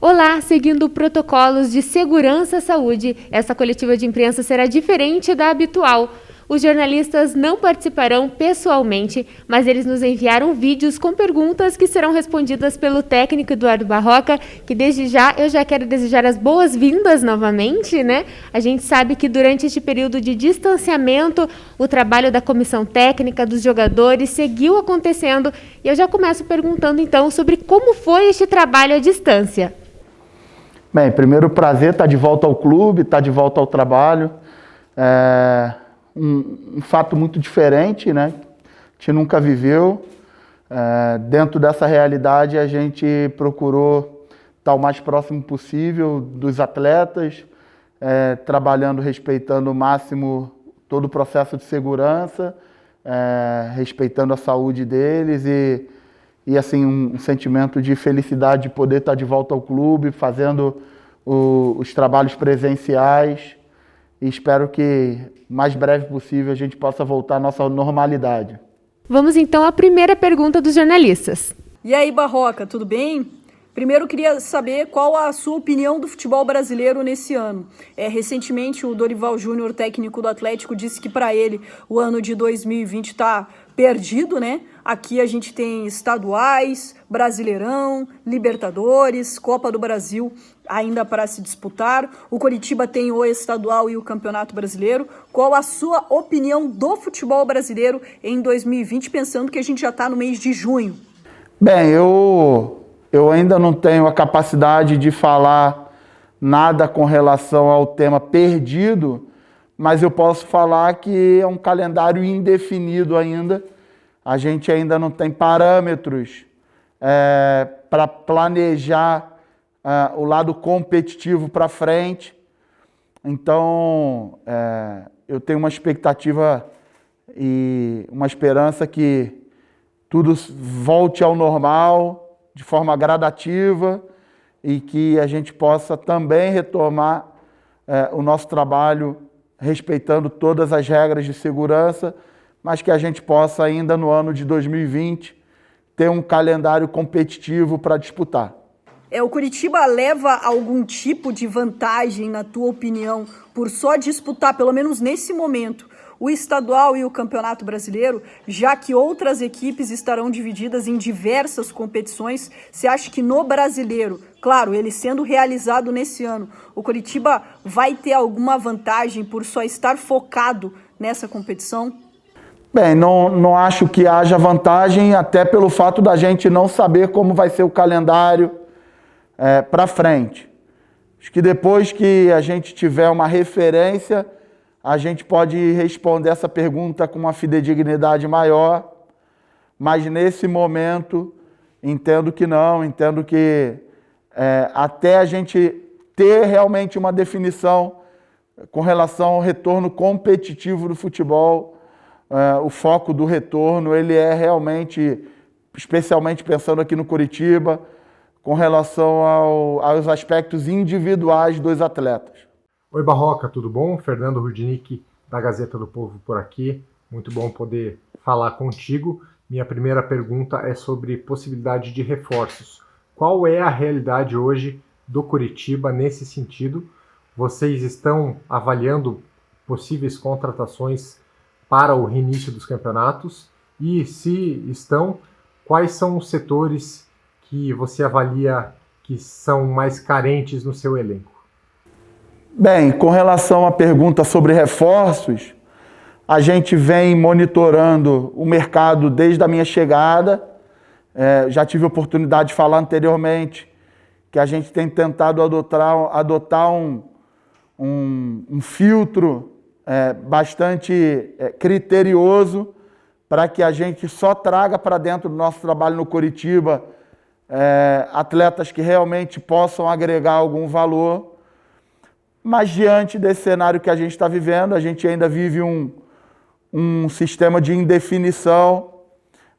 Olá, seguindo protocolos de segurança à saúde, essa coletiva de imprensa será diferente da habitual. Os jornalistas não participarão pessoalmente, mas eles nos enviaram vídeos com perguntas que serão respondidas pelo técnico Eduardo Barroca, que desde já eu já quero desejar as boas-vindas novamente, né? A gente sabe que durante este período de distanciamento, o trabalho da comissão técnica, dos jogadores, seguiu acontecendo. E eu já começo perguntando então sobre como foi este trabalho à distância. Bem, primeiro prazer estar de volta ao clube, estar de volta ao trabalho. Um fato muito diferente, né? A gente nunca viveu. Dentro dessa realidade, a gente procurou estar o mais próximo possível dos atletas, trabalhando, respeitando ao máximo todo o processo de segurança, respeitando a saúde deles e assim, um sentimento de felicidade de poder estar de volta ao clube, fazendo os trabalhos presenciais. E espero que, o mais breve possível, a gente possa voltar à nossa normalidade. Vamos então à primeira pergunta dos jornalistas. E aí, Barroca, tudo bem? Primeiro, queria saber qual a sua opinião do futebol brasileiro nesse ano. Recentemente, o Dorival Júnior, técnico do Atlético, disse que para ele o ano de 2020 está perdido, né? Aqui a gente tem estaduais, Brasileirão, Libertadores, Copa do Brasil ainda para se disputar. O Coritiba tem o estadual e o Campeonato Brasileiro. Qual a sua opinião do futebol brasileiro em 2020, pensando que a gente já está no mês de junho? Bem, eu ainda não tenho a capacidade de falar nada com relação ao tema perdido, mas eu posso falar que é um calendário indefinido ainda. A gente ainda não tem parâmetros para planejar o lado competitivo para frente. Então, eu tenho uma expectativa e uma esperança que tudo volte ao normal, de forma gradativa, e que a gente possa também retomar o nosso trabalho respeitando todas as regras de segurança, mas que a gente possa ainda no ano de 2020 ter um calendário competitivo para disputar. O Coritiba leva algum tipo de vantagem, na tua opinião, por só disputar, pelo menos nesse momento, o estadual e o Campeonato Brasileiro, já que outras equipes estarão divididas em diversas competições? Você acha que no Brasileiro, claro, ele sendo realizado nesse ano, o Coritiba vai ter alguma vantagem por só estar focado nessa competição? Bem, não acho que haja vantagem, até pelo fato da gente não saber como vai ser o calendário para frente. Acho que depois que a gente tiver uma referência, a gente pode responder essa pergunta com uma fidedignidade maior, mas nesse momento entendo que não, entendo que até a gente ter realmente uma definição com relação ao retorno competitivo do futebol, o foco do retorno ele é realmente, especialmente pensando aqui no Coritiba, com relação aos aspectos individuais dos atletas. Oi Barroca, tudo bom? Fernando Rudnick, da Gazeta do Povo por aqui. Muito bom poder falar contigo. Minha primeira pergunta é sobre possibilidade de reforços. Qual é a realidade hoje do Coritiba nesse sentido? Vocês estão avaliando possíveis contratações para o reinício dos campeonatos? E se estão, quais são os setores que você avalia que são mais carentes no seu elenco? Bem, com relação à pergunta sobre reforços, a gente vem monitorando o mercado desde a minha chegada. Já tive a oportunidade de falar anteriormente que a gente tem tentado adotar um filtro bastante criterioso para que a gente só traga para dentro do nosso trabalho no Coritiba atletas que realmente possam agregar algum valor. Mas diante desse cenário que a gente está vivendo, a gente ainda vive um sistema de indefinição.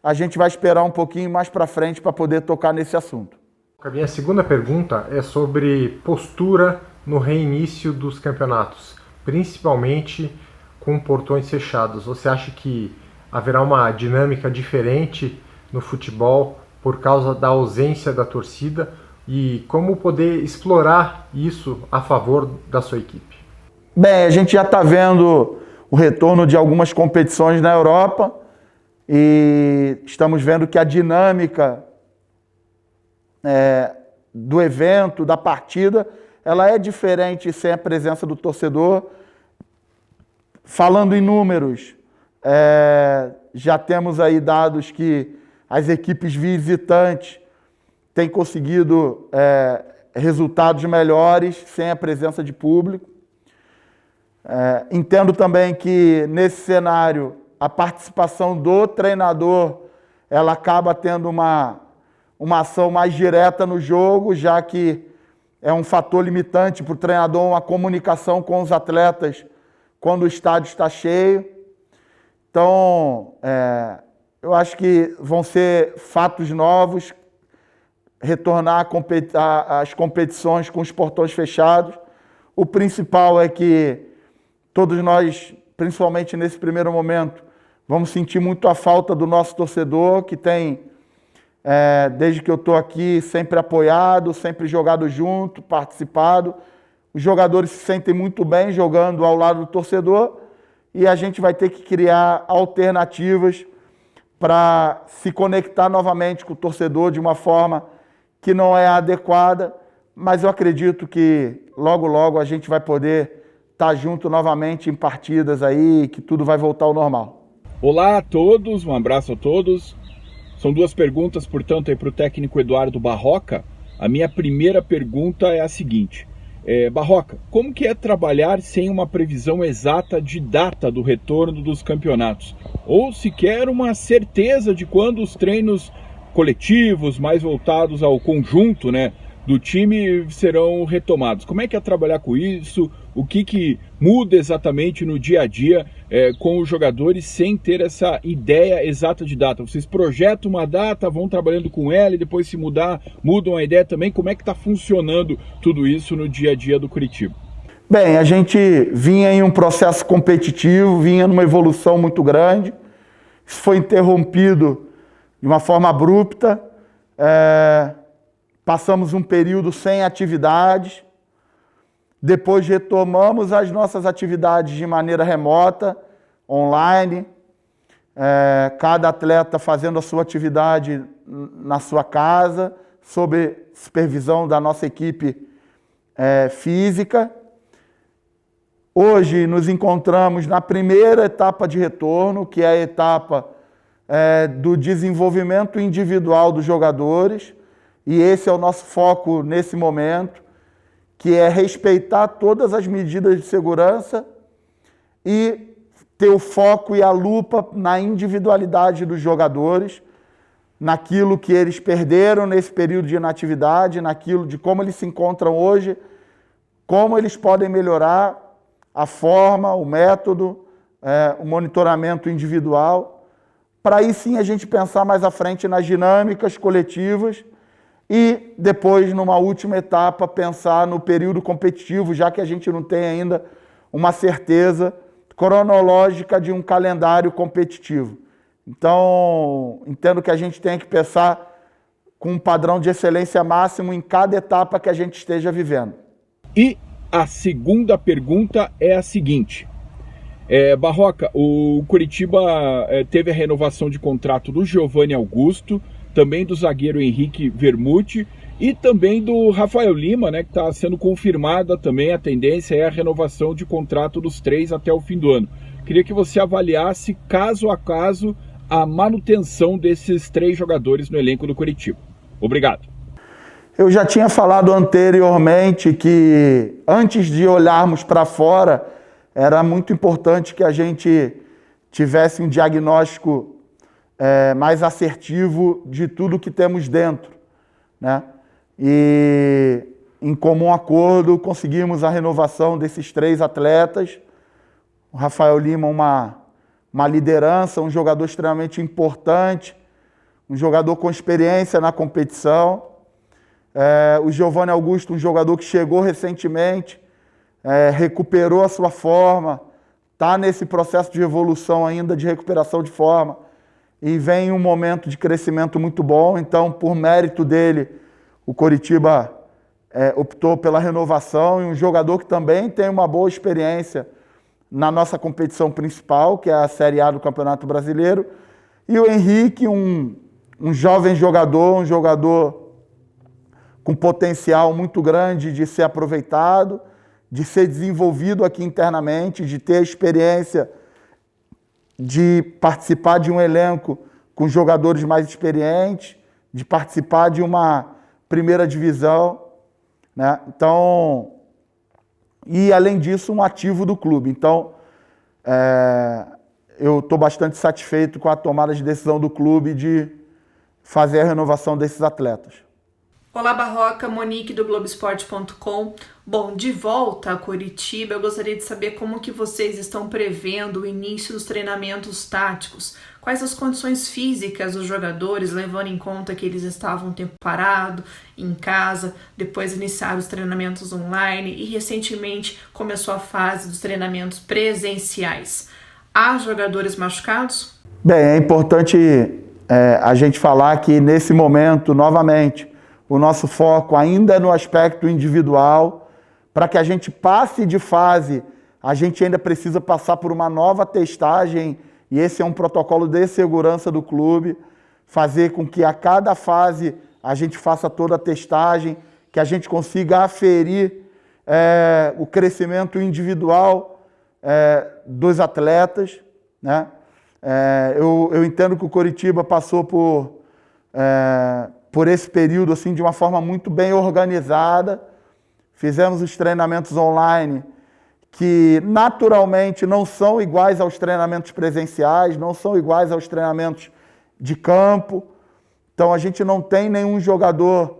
A gente vai esperar um pouquinho mais para frente para poder tocar nesse assunto. A minha segunda pergunta é sobre postura no reinício dos campeonatos, principalmente com portões fechados. Você acha que haverá uma dinâmica diferente no futebol por causa da ausência da torcida? e como poder explorar isso a favor da sua equipe? Bem, a gente já está vendo o retorno de algumas competições na Europa e estamos vendo que a dinâmica do evento, da partida, ela é diferente sem a presença do torcedor. Falando em números, já temos aí dados que as equipes visitantes têm conseguido resultados melhores sem a presença de público. Entendo também que nesse cenário a participação do treinador ela acaba tendo uma ação mais direta no jogo, já que é um fator limitante para o treinador uma comunicação com os atletas quando o estádio está cheio. Então, eu acho que vão ser fatos novos, retornar às competições com os portões fechados. O principal é que todos nós, principalmente nesse primeiro momento, vamos sentir muito a falta do nosso torcedor, que tem, desde que eu estou aqui, sempre apoiado, sempre jogado junto, participado. Os jogadores se sentem muito bem jogando ao lado do torcedor e a gente vai ter que criar alternativas para se conectar novamente com o torcedor de uma forma que não é adequada, mas eu acredito que logo, logo a gente vai poder estar junto novamente em partidas aí, que tudo vai voltar ao normal. Olá a todos, um abraço a todos. São duas perguntas, portanto, aí para o técnico Eduardo Barroca. A minha primeira pergunta é a seguinte. Barroca, como que é trabalhar sem uma previsão exata de data do retorno dos campeonatos? Ou sequer uma certeza de quando os treinos coletivos, mais voltados ao conjunto, né, do time serão retomados? Como é que é trabalhar com isso? O que muda exatamente no dia a dia com os jogadores sem ter essa ideia exata de data? Vocês projetam uma data, vão trabalhando com ela e depois se mudar, mudam a ideia também? Como é que está funcionando tudo isso no dia a dia do Curitiba? Bem, a gente vinha em um processo competitivo, vinha numa evolução muito grande. Isso foi interrompido de uma forma abrupta. Passamos um período sem atividades. Depois retomamos as nossas atividades de maneira remota, online, cada atleta fazendo a sua atividade na sua casa, sob supervisão da nossa equipe física. Hoje nos encontramos na primeira etapa de retorno, que é a etapa do desenvolvimento individual dos jogadores, e esse é o nosso foco nesse momento, que é respeitar todas as medidas de segurança e ter o foco e a lupa na individualidade dos jogadores, naquilo que eles perderam nesse período de inatividade, naquilo de como eles se encontram hoje, como eles podem melhorar a forma, o método, o monitoramento individual, para aí sim a gente pensar mais à frente nas dinâmicas coletivas e depois, numa última etapa, pensar no período competitivo, já que a gente não tem ainda uma certeza cronológica de um calendário competitivo. Então, entendo que a gente tem que pensar com um padrão de excelência máximo em cada etapa que a gente esteja vivendo. E a segunda pergunta é a seguinte. Barroca, o Curitiba teve a renovação de contrato do Giovanni Augusto, também do zagueiro Henrique Vermute e também do Rafael Lima, né, que está sendo confirmada também. A tendência é a renovação de contrato dos três até o fim do ano. Queria que você avaliasse caso a caso a manutenção desses três jogadores no elenco do Curitiba. Obrigado. Eu já tinha falado anteriormente que antes de olharmos para fora, era muito importante que a gente tivesse um diagnóstico mais assertivo de tudo que temos dentro, né? E em comum acordo conseguimos a renovação desses três atletas. O Rafael Lima, uma liderança, um jogador extremamente importante, um jogador com experiência na competição. O Giovanni Augusto, um jogador que chegou recentemente, recuperou a sua forma, está nesse processo de evolução ainda, de recuperação de forma, e vem um momento de crescimento muito bom. Então, por mérito dele, o Coritiba optou pela renovação, e um jogador que também tem uma boa experiência na nossa competição principal, que é a Série A do Campeonato Brasileiro, e o Henrique, um jovem jogador, um jogador com potencial muito grande de ser aproveitado, de ser desenvolvido aqui internamente, de ter a experiência de participar de um elenco com jogadores mais experientes, de participar de uma primeira divisão, né? Então, e além disso, um ativo do clube. Então, eu estou bastante satisfeito com a tomada de decisão do clube de fazer a renovação desses atletas. Olá, Barroca, Monique do Globoesporte.com. Bom, de volta a Coritiba, eu gostaria de saber como que vocês estão prevendo o início dos treinamentos táticos. Quais as condições físicas dos jogadores, levando em conta que eles estavam um tempo parado, em casa, depois iniciaram os treinamentos online e recentemente começou a fase dos treinamentos presenciais. Há jogadores machucados? Bem, é importante a gente falar que nesse momento, novamente, o nosso foco ainda é no aspecto individual. Para que a gente passe de fase, a gente ainda precisa passar por uma nova testagem, e esse é um protocolo de segurança do clube, fazer com que a cada fase a gente faça toda a testagem, que a gente consiga aferir o crescimento individual dos atletas, né? Eu entendo que o Coritiba passou por esse período assim, de uma forma muito bem organizada. Fizemos os treinamentos online, que naturalmente não são iguais aos treinamentos presenciais, não são iguais aos treinamentos de campo. Então a gente não tem nenhum jogador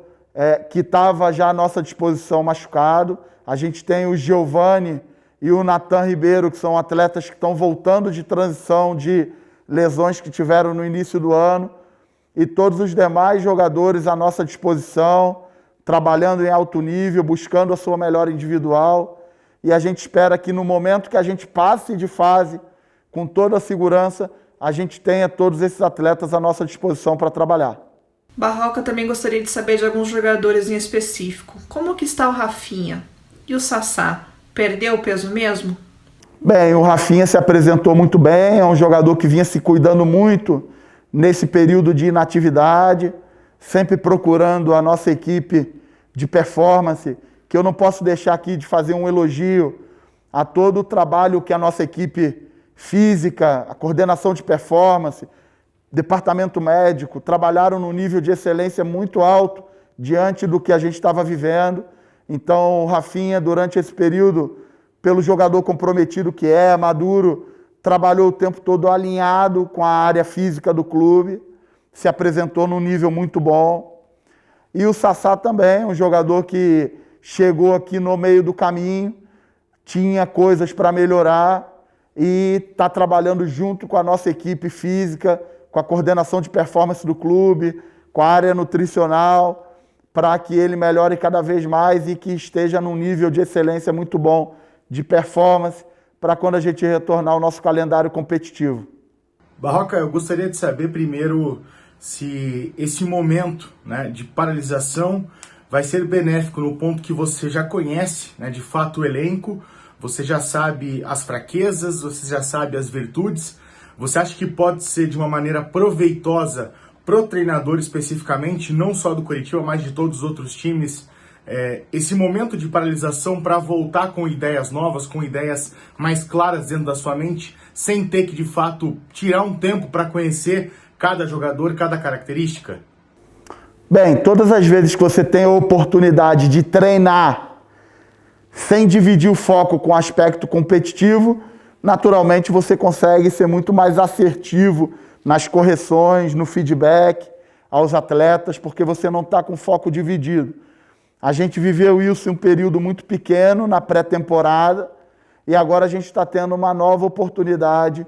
que estava já à nossa disposição machucado. A gente tem o Giovani e o Nathan Ribeiro, que são atletas que estão voltando de transição de lesões que tiveram no início do ano, e todos os demais jogadores à nossa disposição, trabalhando em alto nível, buscando a sua melhora individual, e a gente espera que no momento que a gente passe de fase, com toda a segurança, a gente tenha todos esses atletas à nossa disposição para trabalhar. Barroca, também gostaria de saber de alguns jogadores em específico. Como que está o Rafinha? E o Sassá? Perdeu o peso mesmo? Bem, o Rafinha se apresentou muito bem, é um jogador que vinha se cuidando muito nesse período de inatividade, sempre procurando a nossa equipe de performance, que eu não posso deixar aqui de fazer um elogio a todo o trabalho que a nossa equipe física, a coordenação de performance, departamento médico, trabalharam num nível de excelência muito alto diante do que a gente estava vivendo. Então, o Rafinha, durante esse período, pelo jogador comprometido que é, maduro, trabalhou o tempo todo alinhado com a área física do clube, se apresentou num nível muito bom. E o Sassá também, um jogador que chegou aqui no meio do caminho, tinha coisas para melhorar e está trabalhando junto com a nossa equipe física, com a coordenação de performance do clube, com a área nutricional, para que ele melhore cada vez mais e que esteja num nível de excelência muito bom de performance, para quando a gente retornar ao nosso calendário competitivo. Barroca, eu gostaria de saber primeiro se esse momento, né, de paralisação vai ser benéfico no ponto que você já conhece, né, de fato o elenco, você já sabe as fraquezas, você já sabe as virtudes. Você acha que pode ser de uma maneira proveitosa pro treinador especificamente, não só do Coritiba, mas de todos os outros times, esse momento de paralisação para voltar com ideias novas, com ideias mais claras dentro da sua mente, sem ter que, de fato, tirar um tempo para conhecer cada jogador, cada característica? Bem, todas as vezes que você tem a oportunidade de treinar sem dividir o foco com o aspecto competitivo, naturalmente você consegue ser muito mais assertivo nas correções, no feedback aos atletas, porque você não está com foco dividido. A gente viveu isso em um período muito pequeno, na pré-temporada, e agora a gente está tendo uma nova oportunidade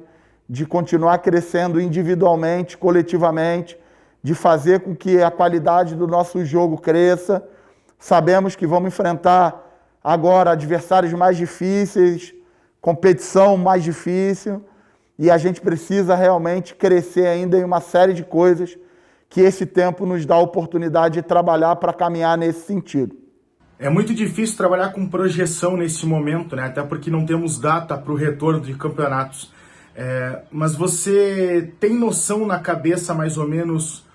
de continuar crescendo individualmente, coletivamente, de fazer com que a qualidade do nosso jogo cresça. Sabemos que vamos enfrentar agora adversários mais difíceis, competição mais difícil, e a gente precisa realmente crescer ainda em uma série de coisas que esse tempo nos dá a oportunidade de trabalhar para caminhar nesse sentido. É muito difícil trabalhar com projeção nesse momento, né? Até porque não temos data para o retorno de campeonatos. Mas você tem noção na cabeça, mais ou menos,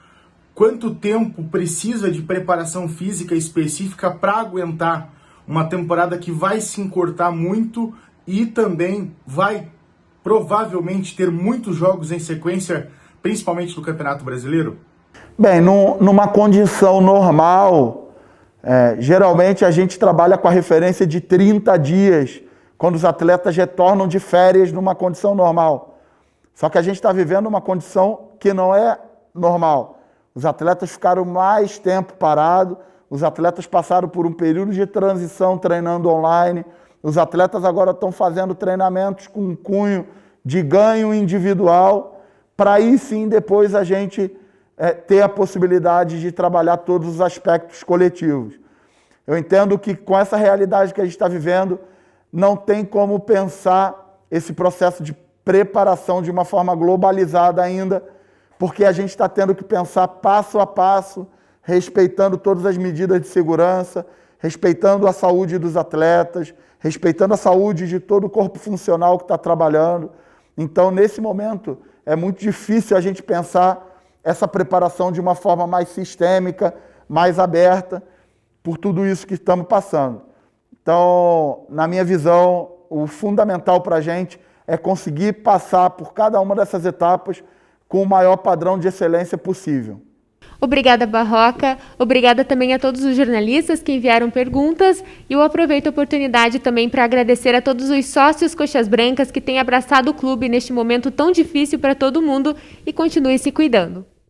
quanto tempo precisa de preparação física específica para aguentar uma temporada que vai se encurtar muito e também vai provavelmente ter muitos jogos em sequência, principalmente no Campeonato Brasileiro? Bem, numa condição normal, geralmente a gente trabalha com a referência de 30 dias, quando os atletas retornam de férias numa condição normal. Só que a gente está vivendo uma condição que não é normal. Os atletas ficaram mais tempo parados, os atletas passaram por um período de transição treinando online, os atletas agora estão fazendo treinamentos com um cunho de ganho individual, para aí sim depois a gente ter a possibilidade de trabalhar todos os aspectos coletivos. Eu entendo que com essa realidade que a gente está vivendo, não tem como pensar esse processo de preparação de uma forma globalizada ainda, porque a gente está tendo que pensar passo a passo, respeitando todas as medidas de segurança, respeitando a saúde dos atletas, respeitando a saúde de todo o corpo funcional que está trabalhando. Então, nesse momento, é muito difícil a gente pensar essa preparação de uma forma mais sistêmica, mais aberta, por tudo isso que estamos passando. Então, na minha visão, o fundamental para a gente é conseguir passar por cada uma dessas etapas com o maior padrão de excelência possível. Obrigada, Barroca. Obrigada também a todos os jornalistas que enviaram perguntas. E eu aproveito a oportunidade também para agradecer a todos os sócios Coxas Brancas que têm abraçado o clube neste momento tão difícil para todo mundo e continuem se cuidando.